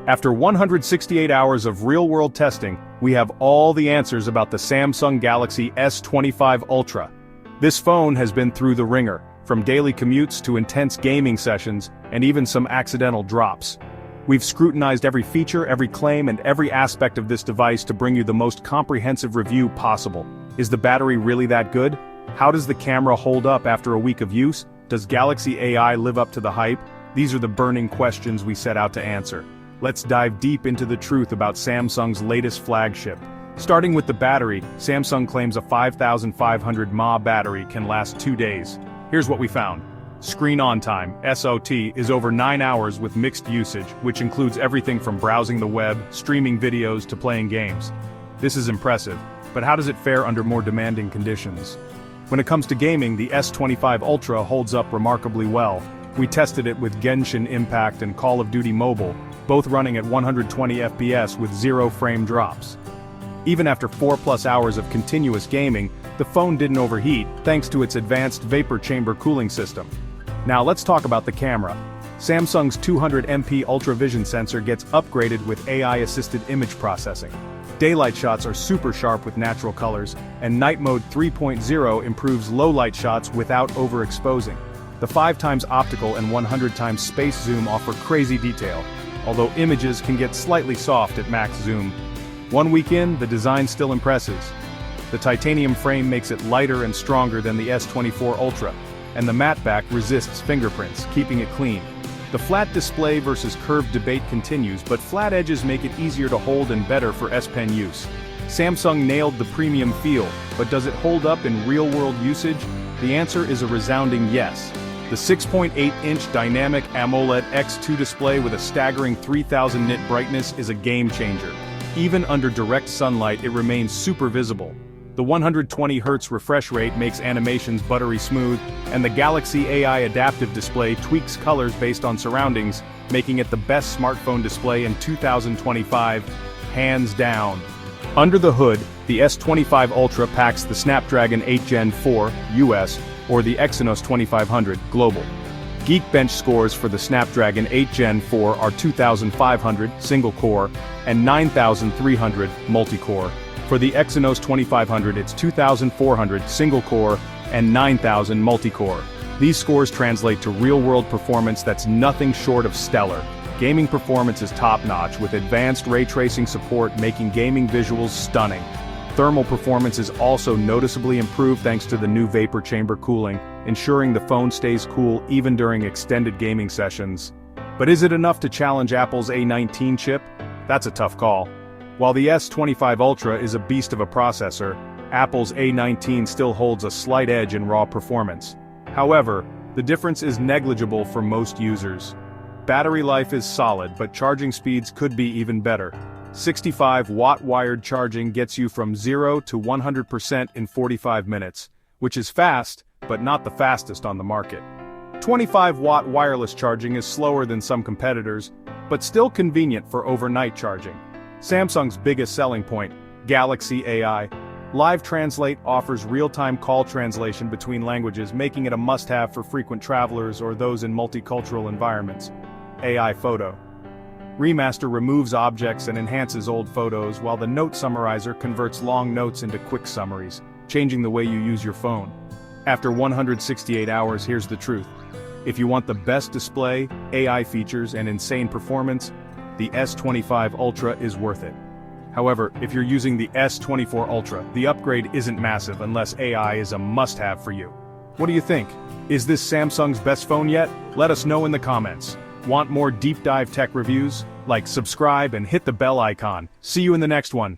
After 168 hours of real-world testing, we have all the answers about the Samsung Galaxy S25 Ultra. This phone has been through the ringer, from daily commutes to intense gaming sessions, and even some accidental drops. We've scrutinized every feature, every claim, and every aspect of this device to bring you the most comprehensive review possible. Is the battery really that good? How does the camera hold up after a week of use? Does Galaxy AI live up to the hype? These are the burning questions we set out to answer. Let's dive deep into the truth about Samsung's latest flagship. Starting with the battery, Samsung claims a 5500 mAh battery can last 2 days. Here's what we found. Screen on time, SOT, is over 9 hours with mixed usage, which includes everything from browsing the web, streaming videos to playing games. This is impressive, but how does it fare under more demanding conditions? When it comes to gaming, the S25 Ultra holds up remarkably well. We tested it with Genshin Impact and Call of Duty Mobile, both running at 120 FPS with 0 frame drops. Even after 4+ hours of continuous gaming, the phone didn't overheat thanks to its advanced vapor chamber cooling system. Now let's talk about the camera. Samsung's 200MP Ultra Vision sensor gets upgraded with AI-assisted image processing. Daylight shots are super sharp with natural colors, and Night Mode 3.0 improves low-light shots without overexposing. The 5x optical and 100x space zoom offer crazy detail, although images can get slightly soft at max zoom. 1 week in, the design still impresses. The titanium frame makes it lighter and stronger than the S24 Ultra, and the matte back resists fingerprints, keeping it clean. The flat display versus curved debate continues, but flat edges make it easier to hold and better for S Pen use. Samsung nailed the premium feel, but does it hold up in real-world usage? The answer is a resounding yes. The 6.8-inch dynamic AMOLED X2 display with a staggering 3000 nit brightness is a game-changer. Even under direct sunlight, it remains super visible. The 120Hz refresh rate makes animations buttery smooth, and the Galaxy AI adaptive display tweaks colors based on surroundings, making it the best smartphone display in 2025, hands down. Under the hood, the S25 Ultra packs the Snapdragon 8 Gen 4 US or the Exynos 2500 Global. Geekbench scores for the Snapdragon 8 Gen 4 are 2500 single-core and 9300 multi-core. For the Exynos 2500 it's 2400 single-core and 9000 multi-core. These scores translate to real-world performance that's nothing short of stellar. Gaming performance is top-notch with advanced ray tracing support making gaming visuals stunning. Thermal performance is also noticeably improved thanks to the new vapor chamber cooling, ensuring the phone stays cool even during extended gaming sessions. But is it enough to challenge Apple's A19 chip? That's a tough call. While the S25 Ultra is a beast of a processor, Apple's A19 still holds a slight edge in raw performance. However, the difference is negligible for most users. Battery life is solid, but charging speeds could be even better. 65-watt wired charging gets you from 0 to 100% in 45 minutes, which is fast, but not the fastest on the market. 25-watt wireless charging is slower than some competitors, but still convenient for overnight charging. Samsung's biggest selling point, Galaxy AI. Live Translate offers real-time call translation between languages, making it a must-have for frequent travelers or those in multicultural environments. AI Photo. Remaster removes objects and enhances old photos, while the Note Summarizer converts long notes into quick summaries, changing the way you use your phone. After 168 hours, here's the truth. If you want the best display, AI features, and insane performance, the S25 Ultra is worth it. However, if you're using the S24 Ultra, the upgrade isn't massive unless AI is a must-have for you. What do you think? Is this Samsung's best phone yet? Let us know in the comments. Want more deep dive tech reviews? Like, subscribe and hit the bell icon. See you in the next one.